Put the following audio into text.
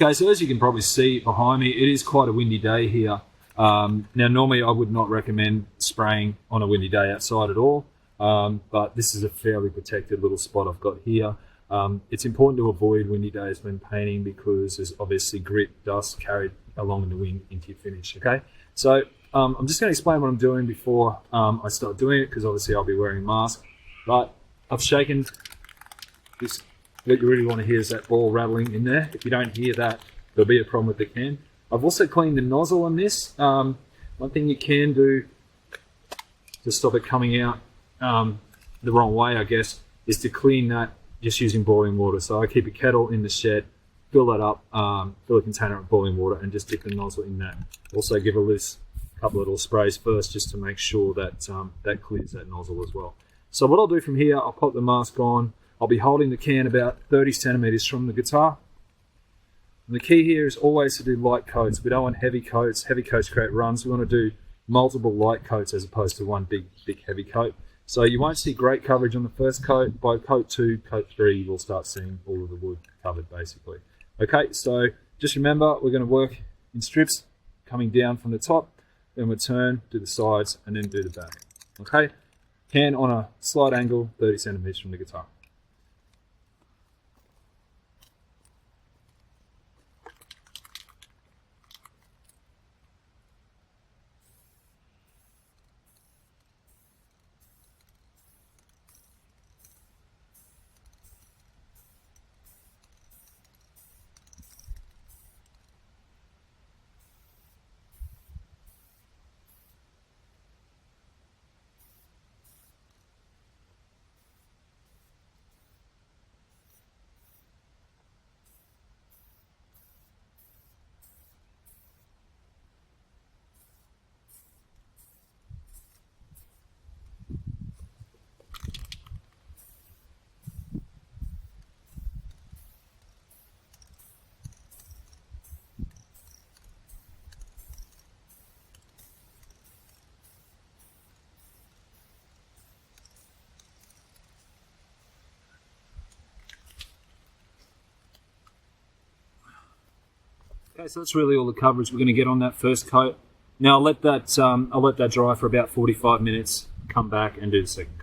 Okay, so as you can probably see behind me, it is quite a windy day here. Now, normally I would not recommend spraying on a windy day outside at all, but this is a fairly protected little spot I've got here. It's important to avoid windy days when painting because there's obviously grit, dust carried along in the wind into your finish, okay? So I'm just going to explain what I'm doing before I start doing it, because obviously I'll be wearing a mask. Right, I've shaken this. What you really want to hear is that ball rattling in there. If you don't hear that, there'll be a problem with the can. I've also cleaned the nozzle on this. One thing you can do to stop it coming out the wrong way, I guess, is to clean that just using boiling water. So I keep a kettle in the shed, fill that up, fill a container of boiling water, and just dip the nozzle in that. Also give a couple of little sprays first just to make sure that that clears that nozzle as well. So what I'll do from here, I'll pop the mask on. I'll be holding the can about 30 centimeters from the guitar. And the key here is always to do light coats. We don't want heavy coats. Heavy coats create runs. We want to do multiple light coats as opposed to one big heavy coat. So you won't see great coverage on the first coat. By coat 2, coat 3, you'll start seeing all of the wood covered basically. Okay, so just remember, we're going to work in strips coming down from the top, then we'll turn, do the sides, and then do the back. Okay, can on a slight angle, 30 centimeters from the guitar. Okay, so that's really all the coverage we're going to get on that first coat. Now I'll let that dry for about 45 minutes, come back and do the second